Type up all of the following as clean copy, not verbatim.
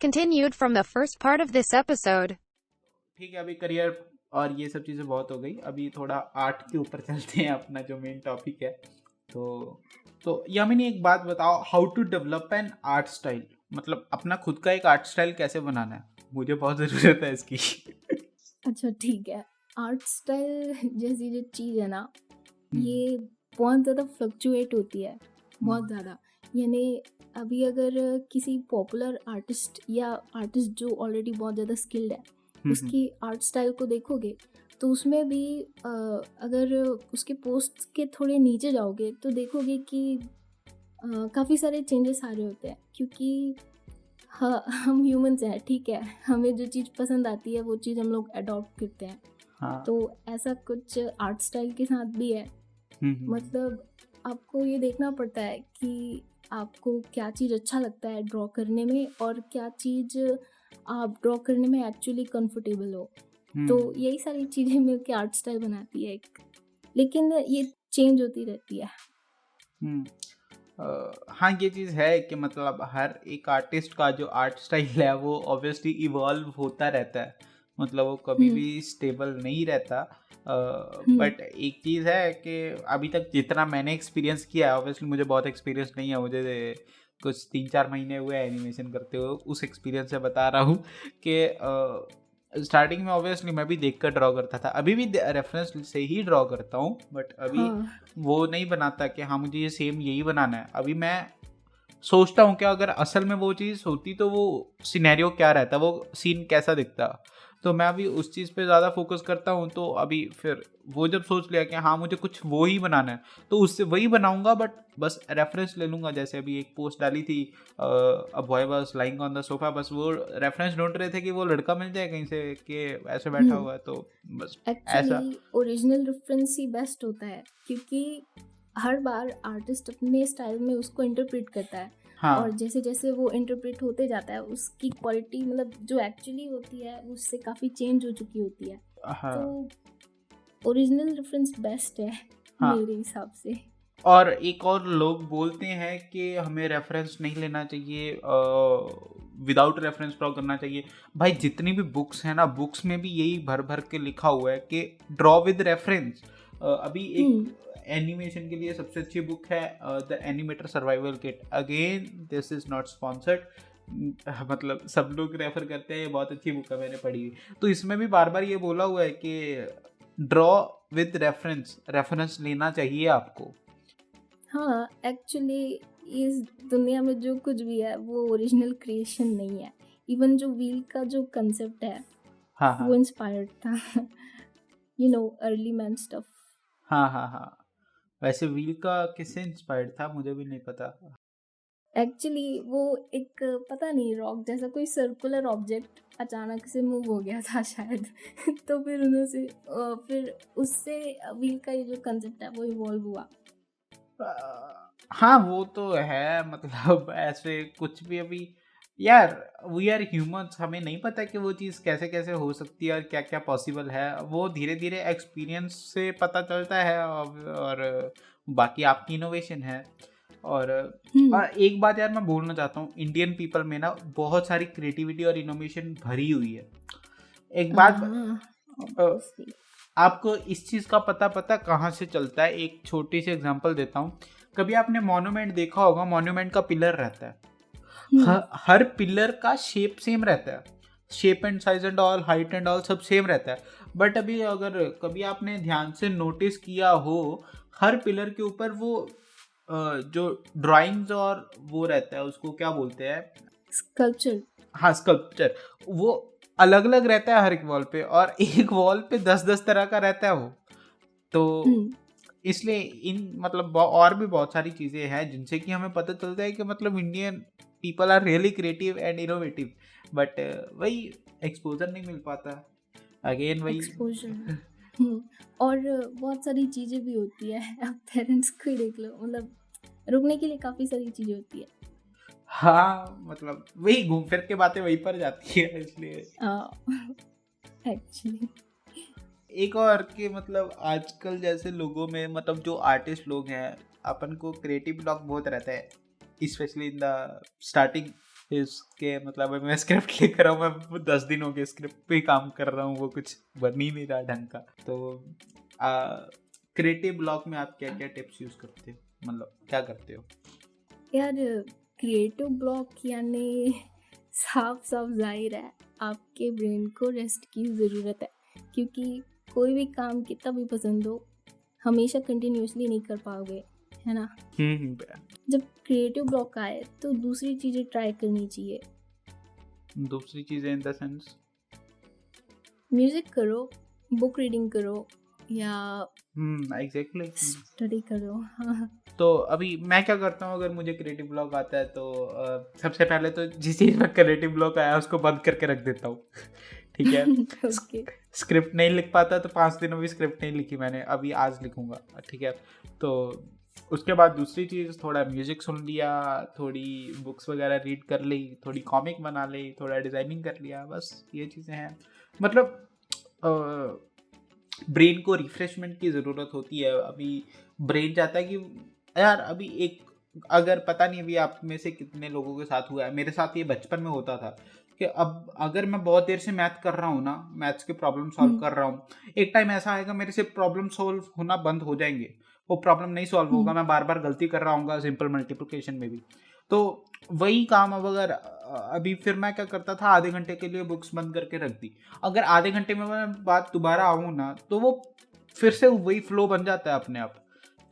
Continued from the first part of this episode. ठीक है, अभी करियर और ये सब चीज़ें बहुत हो गई। अभी थोड़ा आर्ट के ऊपर चलते हैं, अपना जो मेन टॉपिक है। तो यामिनी एक बात बताओ, how to develop an art style, मतलब अपना खुद का एक आर्ट स्टाइल कैसे बनाना है, मुझे बहुत ज़रूरत है इसकी। अच्छा ठीक है, आर्ट स्टाइल जैसी जो चीज़ है ना, ये बहुत ज़्यादा फ्लक्चुएट होती है, बहुत ज़्यादा। यानी अभी अगर किसी पॉपुलर आर्टिस्ट या आर्टिस्ट जो ऑलरेडी बहुत ज़्यादा स्किल्ड है, उसकी आर्ट स्टाइल को देखोगे तो उसमें भी अगर उसके पोस्ट के थोड़े नीचे जाओगे तो देखोगे कि काफ़ी सारे चेंजेस आ रहे होते हैं, क्योंकि हम ह्यूमंस हैं, ठीक है, हमें जो चीज़ पसंद आती है वो चीज़ हम लोग अडॉप्ट करते हैं। हाँ। तो ऐसा कुछ आर्ट स्टाइल के साथ भी है। मतलब आपको ये देखना पड़ता है कि आपको क्या चीज़ अच्छा लगता है ड्रॉ करने में और क्या चीज़ आप ड्रॉ करने में एक्चुअली कंफर्टेबल हो। तो यही सारी चीज़ें मिलके आर्ट स्टाइल बनाती है एक, लेकिन ये चेंज होती रहती है। हाँ, ये चीज़ है कि मतलब हर एक आर्टिस्ट का जो आर्ट स्टाइल है वो ऑब्वियसली इवॉल्व होता रहता है, मतलब वो कभी भी स्टेबल नहीं रहता। बट एक चीज़ है कि अभी तक जितना मैंने एक्सपीरियंस किया है, ऑब्वियसली मुझे बहुत एक्सपीरियंस नहीं है, मुझे कुछ 3-4 महीने हुए एनिमेशन करते हुए, उस एक्सपीरियंस से बता रहा हूँ कि स्टार्टिंग में ऑब्वियसली मैं भी देख कर ड्रॉ करता था, अभी भी रेफरेंस से ही ड्रॉ करता हूँ, बट अभी वो नहीं बनाता कि हाँ मुझे ये सेम यही बनाना है। अभी मैं सोचता हूँ कि अगर असल में वो चीज़ होती तो वो सिनेरियो क्या रहता, वो सीन कैसा दिखता, तो मैं अभी उस चीज़ पे ज़्यादा फोकस करता हूँ। तो अभी फिर वो जब सोच लिया कि हाँ मुझे कुछ वो ही बनाना है तो उससे वही बनाऊंगा, बट बस रेफरेंस ले लूँगा। जैसे अभी एक पोस्ट डाली थी, a boy was lying on the sofa, बस वो रेफरेंस ढूंढ रहे थे कि वो लड़का मिल जाए कहीं से कि ऐसे बैठा हुआ है, तो बस ऐसा। एक्चुअली ओरिजिनल रेफरेंस ही बेस्ट होता है, क्योंकि हर बार आर्टिस्ट अपने स्टाइल में उसको इंटरप्रेट करता है। हाँ। और जैसे जैसे वो इंटरप्रेट होते जाता है उसकी क्वालिटी मतलब जो एक्चुअली होती है उससे काफ़ी चेंज हो चुकी होती है। हाँ। तो ओरिजिनल रेफरेंस बेस्ट है। हाँ। मेरे हिसाब से। और एक और लोग बोलते हैं कि हमें रेफरेंस नहीं लेना चाहिए, विदाउट रेफरेंस ड्रॉ करना चाहिए। भाई जितनी भी बुक्स हैं ना, बुक्स में भी यही भर भर के लिखा हुआ है कि ड्रॉ विद रेफरेंस। अभी एक एनिमेशन के लिए सबसे अच्छी बुक है the animator survival kit. Again this is not sponsored, मतलब सब लोग रेफर करते हैं, ये बहुत अच्छी बुक है, मैंने पढ़ी हुई। तो इसमें भी बार बार ये बोला हुआ है कि ड्रॉ विद रेफरेंस लेना चाहिए आपको। हाँ, एक्चुअली इस दुनिया में जो कुछ भी है वो ओरिजिनल क्रिएशन नहीं है। इवन जो व्हील का जो कंसेप्ट है वो इंस्पायर्ड था अर्ली मैन स्टफ। हाँ, वैसे व्हील का किससे इंस्पायर्ड था मुझे भी नहीं पता। एक्चुअली वो एक पता नहीं रॉक जैसा कोई सर्कुलर ऑब्जेक्ट अचानक से मूव हो गया था शायद। तो फिर उन्होंने फिर उससे व्हील का ये जो कंसेप्ट है वो इवॉल्व हुआ। हाँ वो तो है, मतलब ऐसे कुछ भी अभी यार, वी आर ह्यूमंस, हमें नहीं पता कि वो चीज़ कैसे कैसे हो सकती है और क्या क्या पॉसिबल है। वो धीरे धीरे एक्सपीरियंस से पता चलता है, और बाकी आपकी इनोवेशन है। और एक बात यार मैं बोलना चाहता हूँ, इंडियन पीपल में ना बहुत सारी क्रिएटिविटी और इनोवेशन भरी हुई है। एक बात आपको इस चीज़ का पता कहाँ से चलता है, एक छोटी सी एग्जांपल देता हूँ। कभी आपने मॉन्यूमेंट देखा होगा, मॉन्यूमेंट का पिलर रहता है, हर पिलर का शेप सेम रहता है, shape and size and all, height and all सब सेम रहता है। बट अभी अगर कभी आपने ध्यान से नोटिस किया हो, हर पिलर के ऊपर वो जो ड्राइंग्स और वो रहता है, उसको क्या बोलते हैं, स्कल्पचर। हाँ स्कल्पचर, वो अलग अलग रहता है हर एक वॉल पे, और एक वॉल पे 10-10 तरह का रहता है वो। तो इसलिए इन मतलब और भी बहुत सारी चीज़ें हैं जिनसे कि हमें पता चलता है कि मतलब Indian people are really creative and innovative, but वही एक्सपोजर नहीं मिल पाता। अगेन वही एक्सपोजर। और बहुत सारी चीज़ें भी होती है, आप पेरेंट्स को ही देख लो, मतलब रुकने के लिए काफ़ी सारी चीज़ें होती है। हाँ मतलब वही घूम फिर के बातें वहीं पर जाती है, इसलिए एक्चुअली एक और कि मतलब आजकल जैसे लोगों में, मतलब जो आर्टिस्ट लोग हैं, अपन को क्रिएटिव ब्लॉक बहुत रहता है, स्पेशली इन द स्टार्टिंग इसके मतलब मैं स्क्रिप्ट लिख रहा हूँ, मैं 10 दिन हो गए स्क्रिप्ट पे ही काम कर रहा हूँ, वो कुछ बन ही नहीं रहा ढंग का। तो क्रिएटिव ब्लॉक में आप क्या क्या टिप्स यूज करते हो, मतलब क्या करते हो? यार क्रिएटिव ब्लॉक यानी साफ साफ जाहिर है आपके ब्रेन को रेस्ट की ज़रूरत है, क्योंकि कोई भी काम कितना भी पसंद हो हमेशा कंटिन्यूअसली नहीं कर पाओगे, है ना। जब क्रिएटिव ब्लॉक आए तो दूसरी चीज़ें ट्राई करनी चाहिए। दूसरी चीजें इन द सेंस? म्यूज़िक करो, बुक रीडिंग करो या एग्जैक्टली। स्टडी करो। हाँ तो अभी मैं क्या करता हूँ, अगर मुझे क्रिएटिव ब्लॉक आता है तो सबसे पहले तो जिस चीज़ में क्रिएटिव ब्लॉक आया उसको बंद करके रख देता हूँ। ठीक है। ओके। स्क्रिप्ट नहीं लिख पाता तो 5 दिनों में स्क्रिप्ट नहीं लिखी मैंने, अभी आज लिखूंगा। ठीक है। तो उसके बाद दूसरी चीज़, थोड़ा म्यूजिक सुन लिया, थोड़ी बुक्स वगैरह रीड कर ली, थोड़ी कॉमिक बना ली, थोड़ा डिज़ाइनिंग कर लिया, बस ये चीज़ें हैं। मतलब ब्रेन को रिफ्रेशमेंट की ज़रूरत होती है। अभी ब्रेन चाहता है कि यार अभी एक, अगर पता नहीं अभी आप में से कितने लोगों के साथ हुआ है, मेरे साथ ये बचपन में होता था कि अब अगर मैं बहुत देर से मैथ कर रहा हूँ ना, मैथ्स के प्रॉब्लम सॉल्व कर रहा हूँ, एक टाइम ऐसा आएगा मेरे से प्रॉब्लम सॉल्व होना बंद हो जाएंगे, वो प्रॉब्लम नहीं सॉल्व होगा, मैं बार बार गलती कर रहा हूँ सिंपल मल्टीप्लिकेशन में भी। तो वही काम अब अगर अभी फिर मैं क्या करता था, आधे घंटे के लिए बुक्स बंद करके रख दी, अगर आधे घंटे में मैं बात दोबारा आऊँ ना तो वो फिर से वही फ्लो बन जाता है अपने आप।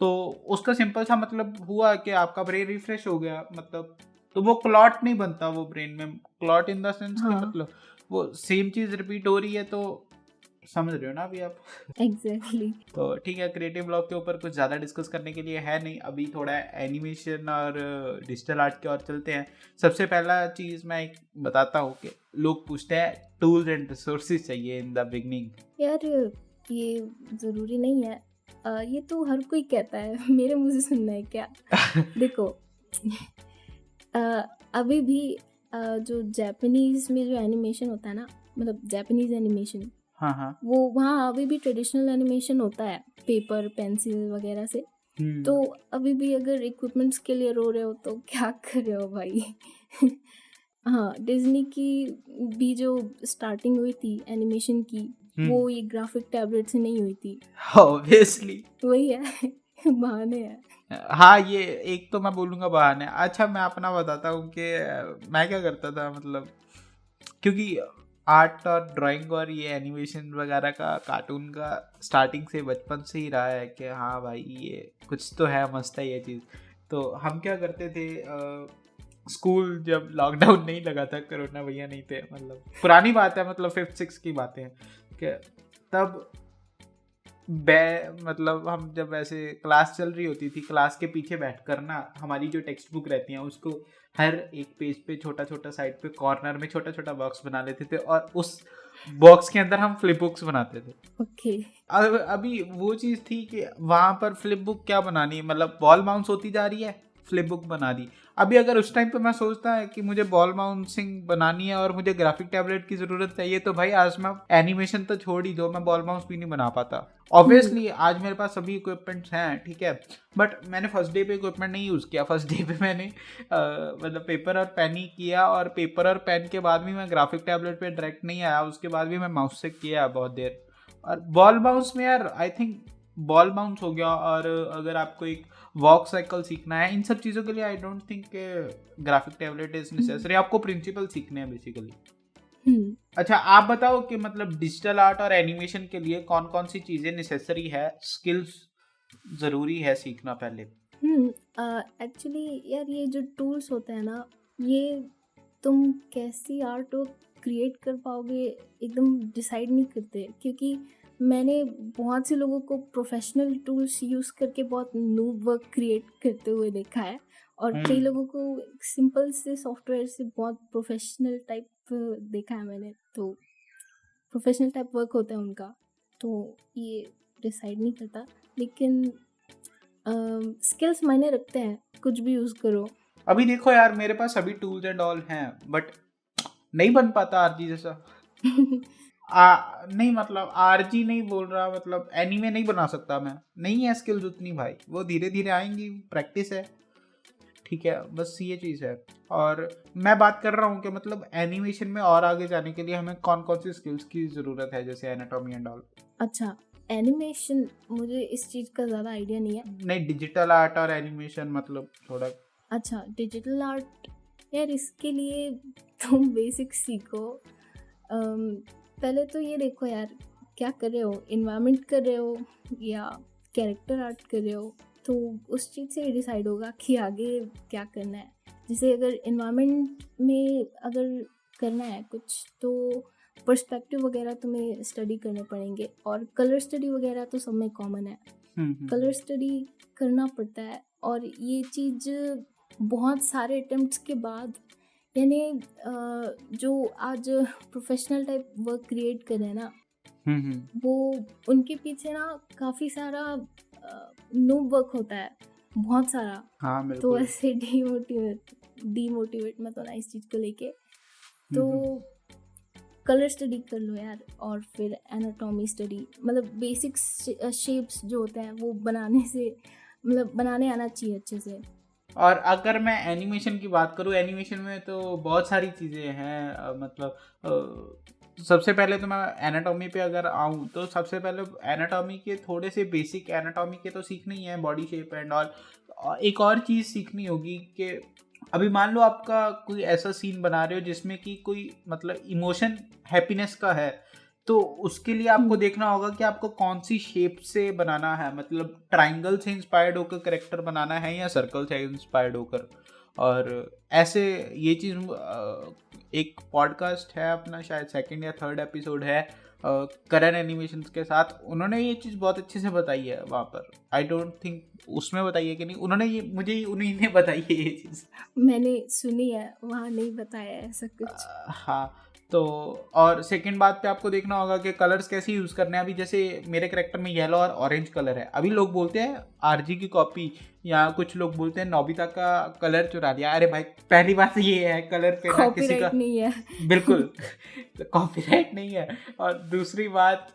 तो उसका सिंपल सा मतलब हुआ कि आपका ब्रेन रिफ्रेश हो गया, मतलब तो वो क्लॉट नहीं बनता वो ब्रेन में, क्लॉट इन द सेंस कि मतलब वो सेम चीज़ रिपीट हो रही है, तो समझ रहे हो ना अभी आप? एग्जैक्टली। तो ठीक है, क्रिएटिव ब्लॉक के ऊपर कुछ ज़्यादा डिस्कस करने के लिए है नहीं, अभी थोड़ा एनिमेशन और डिजिटल आर्ट की ओर चलते हैं। सबसे पहला चीज़ मैं एक बताता हूँ कि लोग पूछते हैं टूल्स एंड रिसोर्सेज चाहिए इन द बिगनिंग। यार ये ज़रूरी नहीं है, ये तो हर कोई कहता है, मेरे मुँह से सुनना है क्या? देखो अभी भी जो जापानीज़ में जो एनिमेशन होता है ना, मतलब जापानीज़ एनिमेशन, हाँ वो वहाँ अभी भी ट्रेडिशनल एनिमेशन होता है पेपर पेंसिल वगैरह से। तो अभी भी अगर इक्विपमेंट्स के लिए रो रहे हो तो क्या कर रहे हो भाई। हाँ, डिज्नी की भी जो स्टार्टिंग हुई थी एनिमेशन की, वो ये ग्राफिक टैबलेट से नहीं हुई थी, ऑब्वियसली। वही है। बहाने हैं। हाँ, ये एक तो मैं बोलूँगा बहाने। अच्छा, मैं अपना बताता हूँ कि मैं क्या करता था, मतलब क्योंकि आर्ट और ड्राइंग और ये एनिमेशन वगैरह का, कार्टून का स्टार्टिंग से बचपन से ही रहा है कि हाँ भाई ये कुछ तो है, मस्त है ये चीज़। तो हम क्या करते थे, स्कूल जब लॉकडाउन नहीं लगा था, कोरोना भैया नहीं थे, मतलब पुरानी बात है, मतलब 5th-6 की बातें हैं कि तब मतलब हम जब ऐसे क्लास चल रही होती थी, क्लास के पीछे बैठ कर ना हमारी जो टेक्स्ट बुक रहती हैं उसको हर एक पेज पे छोटा छोटा साइड पे कॉर्नर में छोटा छोटा बॉक्स बना लेते थे और उस बॉक्स के अंदर हम फ्लिप बुक्स बनाते थे। ओके। अब अभी वो चीज़ थी कि वहाँ पर फ्लिप बुक क्या बनानी है, मतलब बॉल बाउंस होती जा रही है, फ्लिप बुक बना दी। अभी अगर उस टाइम पे मैं सोचता है कि मुझे बॉल बाउंसिंग बनानी है और मुझे ग्राफिक टैबलेट की ज़रूरत चाहिए, तो भाई आज मैं एनिमेशन तो छोड़ ही दो, मैं बॉल बाउंस भी नहीं बना पाता। ऑब्वियसली आज मेरे पास सभी इक्विपमेंट्स हैं, ठीक है, बट मैंने फर्स्ट डे पे इक्विपमेंट नहीं यूज़ किया। फर्स्ट डे पे मैंने मतलब पेपर और पेन ही किया, और पेपर और पेन के बाद भी मैं ग्राफिक टैबलेट पे डायरेक्ट नहीं आया, उसके बाद भी मैं माउस से किया बहुत देर। और बॉल बाउंस में यार आई थिंक बॉल बाउंस हो गया, और अगर आपको एक वॉक साइकिल सीखना है, इन सब चीज़ों के लिए I don't think graphic tablet is necessary, आपको प्रिंसिपल सीखने हैं बेसिकली। अच्छा, आप बताओ कि मतलब डिजिटल आर्ट और एनिमेशन के लिए कौन कौन सी चीज़ें नेसेसरी है, स्किल्स ज़रूरी है सीखना पहले? एक्चुअली यार ये जो टूल्स होते हैं ना, ये तुम कैसी आर्ट वर्क क्रिएट कर पाओगे एकदम डिसाइड नहीं करते, क्योंकि मैंने बहुत से लोगों को प्रोफेशनल टूल्स यूज़ करके बहुत नूब वर्क क्रिएट करते हुए देखा है, और कई लोगों को सिंपल से सॉफ्टवेयर से बहुत प्रोफेशनल टाइप देखा है मैंने। तो प्रोफेशनल टाइप वर्क होता है उनका, तो ये डिसाइड नहीं करता, लेकिन स्किल्स मायने रखते हैं, कुछ भी यूज़ करो। अभी देखो यार, मेरे पास सभी टूल्स एंड ऑल हैं, बट नहीं बन पाता आरजी जैसा। नहीं, मतलब आरजी नहीं बोल रहा, मतलब एनीमे नहीं बना सकता मैं, नहीं है स्किल्स उतनी भाई, वो धीरे धीरे आएंगी, प्रैक्टिस है, ठीक है, बस ये चीज़ है। और मैं बात कर रहा हूँ कि मतलब एनिमेशन में और आगे जाने के लिए हमें कौन कौन सी स्किल्स की ज़रूरत है, जैसे एनाटॉमी एंड ऑल। अच्छा, एनिमेशन मुझे इस चीज़ का ज़्यादा आइडिया नहीं है। नहीं, डिजिटल आर्ट और एनिमेशन मतलब थोड़ा। अच्छा, डिजिटल आर्ट, यार इसके लिए तुम बेसिक सीखो। पहले तो ये देखो यार, क्या कर रहे हो, इन्वायरमेंट कर रहे हो या कैरेक्टर आर्ट कर रहे हो, तो उस चीज़ से डिसाइड होगा कि आगे क्या करना है। जैसे अगर इन्वायरमेंट में अगर करना है कुछ, तो पर्सपेक्टिव वगैरह तुम्हें स्टडी करने पड़ेंगे, और कलर स्टडी वगैरह तो सब में कॉमन है। कलर स्टडी करना पड़ता है, और ये चीज़ बहुत सारे अटेम्प्ट्स के बाद, यानी जो आज प्रोफेशनल टाइप वर्क क्रिएट कर रहे हैं ना, वो उनके पीछे ना काफ़ी सारा नूब वर्क होता है, बहुत सारा। हाँ तो बिल्कुल। ऐसे डीमोटिवेट मत होना इस चीज़ को लेके। तो कलर स्टडी कर लो यार, और फिर एनाटॉमी स्टडी, मतलब बेसिक शेप्स जो होते हैं वो बनाने आना चाहिए अच्छे से। और अगर मैं एनिमेशन की बात करूँ, एनिमेशन में तो बहुत सारी चीज़ें हैं, मतलब सबसे पहले तो मैं एनाटॉमी पे अगर आऊँ तो सबसे पहले एनाटॉमी के थोड़े से बेसिक एनाटॉमी के तो सीखने ही है, बॉडी शेप एंड ऑल। एक और चीज़ सीखनी होगी कि अभी मान लो आपका कोई ऐसा सीन बना रहे हो जिसमें कि कोई मतलब इमोशन हैप्पीनेस का है, तो उसके लिए आपको देखना होगा कि आपको कौन सी शेप से बनाना है, मतलब ट्रायंगल से इंस्पायर्ड होकर करेक्टर बनाना है या सर्कल से इंस्पायर्ड होकर। और ऐसे ये चीज़ एक पॉडकास्ट है अपना, शायद सेकंड या थर्ड एपिसोड है करण एनिमेशंस के साथ, उन्होंने ये चीज़ बहुत अच्छे से बताई है वहाँ पर। आई डोंट थिंक उसमें बताई है कि नहीं, उन्होंने ये मुझे उन्हीं ने बताई है ये चीज़। मैंने सुनी है, वहाँ नहीं बताया है ऐसा कुछ। हाँ, तो और सेकंड बात पे आपको देखना होगा कि कलर्स कैसे यूज़ करने हैं। अभी जैसे मेरे कैरेक्टर में येलो और ऑरेंज कलर है, अभी लोग बोलते हैं आरजी की कॉपी, या कुछ लोग बोलते हैं नोबिता का कलर चुरा दिया। अरे भाई, पहली बात ये है कलर पे ना किसी का कॉपीराइट नहीं है। बिल्कुल कॉपीराइट नहीं है। और दूसरी बात,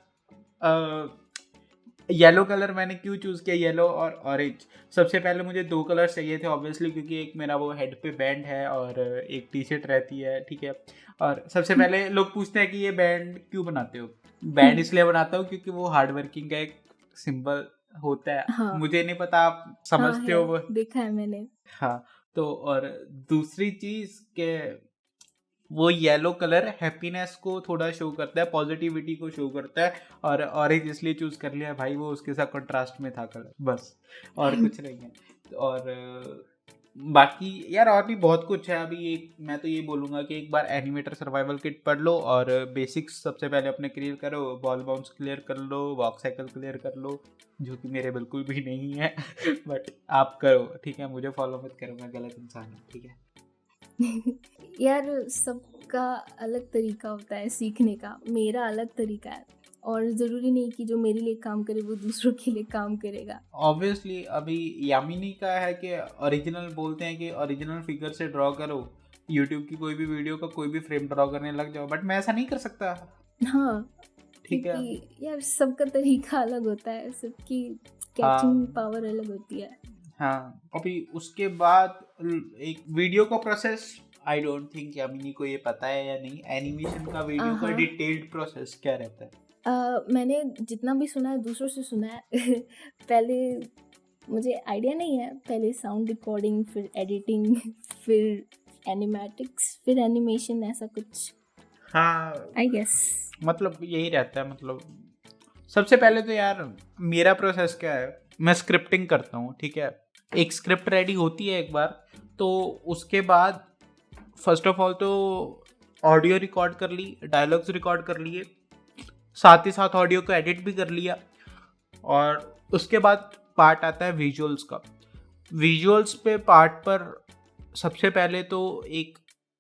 येलो कलर मैंने क्यों चूज़ किया, येलो और ऑरेंज। सबसे पहले मुझे 2 कलर चाहिए थे ऑब्वियसली, क्योंकि एक मेरा वो हेड पे बैंड है और एक टी शर्ट रहती है, ठीक है। और सबसे पहले लोग पूछते हैं कि ये बैंड क्यों बनाते हो। बैंड इसलिए बनाता हूँ क्योंकि वो हार्ड वर्किंग का एक सिंबल होता है। हाँ, मुझे नहीं पता आप हाँ समझते है, हो वो। देखा है मैंने। हाँ, तो और दूसरी चीज़ के वो येलो कलर हैप्पीनेस को थोड़ा शो करता है, पॉजिटिविटी को शो करता है। और ऑरेंज इसलिए चूज़ कर लिया भाई, वो उसके साथ कंट्रास्ट में था कलर, बस, और कुछ नहीं है। और बाकी यार और भी बहुत कुछ है। अभी एक मैं तो ये बोलूँगा कि एक बार एनिमेटर सर्वाइवल किट पढ़ लो, और बेसिक्स सबसे पहले अपने क्लियर करो, बॉल बाउंस क्लियर कर लो, वॉक साइकिल क्लियर कर लो, जो कि मेरे बिल्कुल भी नहीं है बट आप करो, ठीक है। मुझे फॉलो मत करो, मैं गलत इंसान हूँ, ठीक है। यार सबका अलग तरीका होता है सीखने का, मेरा अलग तरीका है, और ज़रूरी नहीं कि जो मेरे लिए काम करे वो दूसरों के लिए काम करेगा। ऑब्वियसली अभी यामिनी का है कि ओरिजिनल बोलते हैं कि ओरिजिनल फिगर से ड्रॉ करो, यूट्यूब की कोई भी वीडियो का कोई भी फ्रेम ड्रॉ करने लग जाओ, बट मैं ऐसा नहीं कर सकता, हाँ, ठीक है। क्योंकि यार सबका तरीका अलग होता है, सबकी हाँ कैचिंग पावर अलग होती है। हाँ, अभी उसके बाद एक वीडियो का process, I don't think Yamini को ये पता है या नहीं, एनिमेशन का वीडियो का हाँ। डिटेल्ड प्रोसेस क्या रहता है। मैंने जितना भी सुना है दूसरों से सुना है पहले मुझे आइडिया नहीं है, पहले साउंड रिकॉर्डिंग, फिर एडिटिंग, फिर एनिमेटिक्स, फिर एनिमेशन, ऐसा कुछ हाँ, आई गेस। मतलब यही रहता है। मतलब सबसे पहले तो यार मेरा प्रोसेस क्या है, मैं स्क्रिप्टिंग करता हूँ, ठीक है। एक स्क्रिप्ट रेडी होती है एक बार, तो उसके बाद फर्स्ट ऑफ ऑल तो ऑडियो रिकॉर्ड कर ली, डायलॉग्स रिकॉर्ड कर लिए, साथ ही साथ ऑडियो को एडिट भी कर लिया। और उसके बाद पार्ट आता है विजुअल्स का। विजुअल्स पे पार्ट पर सबसे पहले तो एक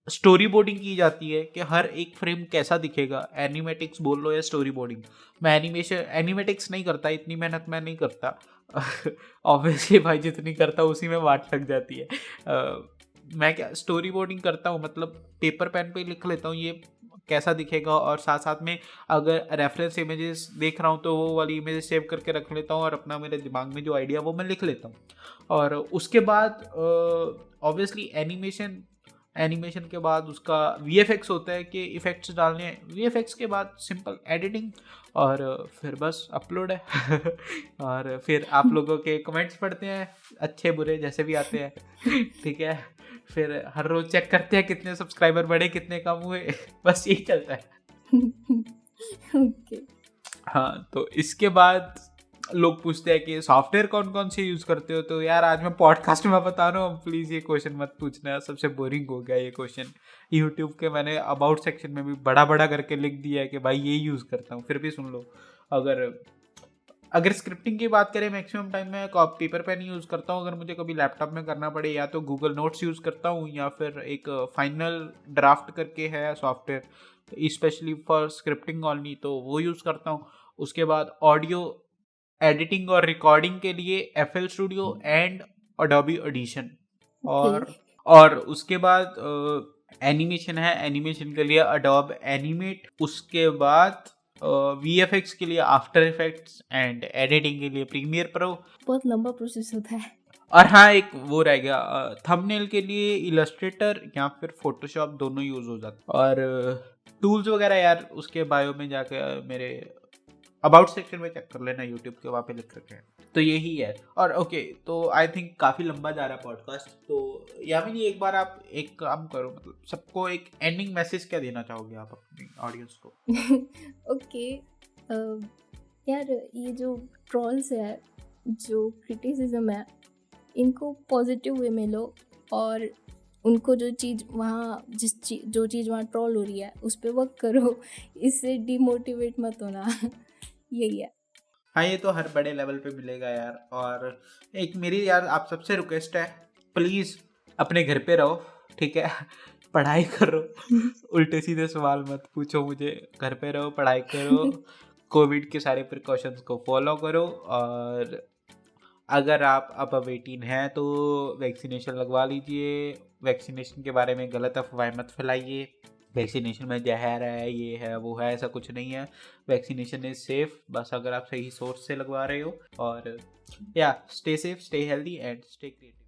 स्टोरी बोर्डिंग की जाती है कि हर एक फ्रेम कैसा दिखेगा। एनिमेटिक्स बोल लो या स्टोरी बोर्डिंग, मैं एनिमेटिक्स नहीं करता, इतनी मेहनत मैं नहीं करता ऑब्वियसली भाई, जितनी करता उसी में वाट लग जाती है। मैं क्या स्टोरी बोर्डिंग करता हूँ, मतलब पेपर पेन पे लिख लेता हूँ ये कैसा दिखेगा, और साथ साथ में अगर रेफरेंस इमेजेस देख रहा हूँ तो वो वाली इमेजेस सेव करके रख लेता हूँ और अपना मेरे दिमाग में जो आइडिया वो मैं लिख लेता हूँ। और उसके बाद ऑब्वियसली एनिमेशन के बाद उसका VFX होता है कि इफ़ेक्ट्स डालने हैं, VFX के बाद सिंपल एडिटिंग, और फिर बस अपलोड है। और फिर आप लोगों के कमेंट्स पढ़ते हैं, अच्छे बुरे जैसे भी आते हैं। ठीक है, फिर हर रोज चेक करते हैं कितने सब्सक्राइबर बढ़े कितने कम हुए। बस यही चलता है। ओके। हाँ, तो इसके बाद लोग पूछते हैं कि सॉफ्टवेयर कौन कौन से यूज़ करते हो, तो यार आज मैं पॉडकास्ट में बता रहा हूँ, प्लीज़ ये क्वेश्चन मत पूछना, सबसे बोरिंग हो गया ये क्वेश्चन। यूट्यूब के मैंने अबाउट सेक्शन में भी बड़ा बड़ा करके लिख दिया है कि भाई ये यूज़ करता हूँ, फिर भी सुन लो। अगर स्क्रिप्टिंग की बात करें, मैक्सिमम टाइम मैं पेपर पेन यूज़ करता हूँ। अगर मुझे कभी लैपटॉप में करना पड़े या तो गूगल नोट्स यूज़ करता हूँ, या फिर एक फाइनल ड्राफ्ट करके है software specially for scripting only, तो वो यूज़ करता हूँ। उसके बाद ऑडियो एडिटिंग और रिकॉर्डिंग के लिए FL studio and Adobe audition. और उसके बाद एनिमेशन है, एनिमेशन के लिए अडोब एनिमेट। उसके बाद VFX के लिए आफ्टर इफेक्ट्स एंड एडिटिंग के लिए प्रीमियर प्रो। बहुत लंबा प्रोसेस होता है। और हाँ, एक वो रह गया, थंबनेल के लिए इलस्ट्रेटर या फिर फोटोशॉप, दोनों यूज हो जाता। और टूल्स वगैरह यार उसके बायो में जाके मेरे अबाउट सेक्शन में चेक कर लेना, यूट्यूब के वहाँ पे लिख रखे हैं। तो यही है। और ओके, तो आई थिंक काफ़ी लंबा जा रहा है पॉडकास्ट, तो यामिनी एक बार आप एक काम करो, मतलब सबको एक एंडिंग मैसेज क्या देना चाहोगे आप अपनी ऑडियंस को? ओके, यार ये जो ट्रॉल्स है, जो क्रिटिसिज्म है, इनको पॉजिटिव वे में लो, और उनको जो चीज़ वहाँ जो चीज़ वहाँ ट्रॉल हो रही है उस पर वर्क करो, इससे डिमोटिवेट मत होना। यही है। हाँ, ये तो हर बड़े लेवल पे मिलेगा यार। और एक मेरी यार आप सबसे रिक्वेस्ट है, प्लीज़ अपने घर पे रहो, ठीक है? पढ़ाई करो, उल्टे सीधे सवाल मत पूछो मुझे, घर पे रहो, पढ़ाई करो, कोविड के सारे प्रिकॉशंस को फॉलो करो। और अगर आप अब 18 हैं तो वैक्सीनेशन लगवा लीजिए। वैक्सीनेशन के बारे में गलत अफवाहें मत फैलाइए, वैक्सीनेशन में जहर है, ये है, वो है, ऐसा कुछ नहीं है। वैक्सीनेशन इज सेफ, बस अगर आप सही सोर्स से लगवा रहे हो। और या stay safe, stay healthy and stay creative.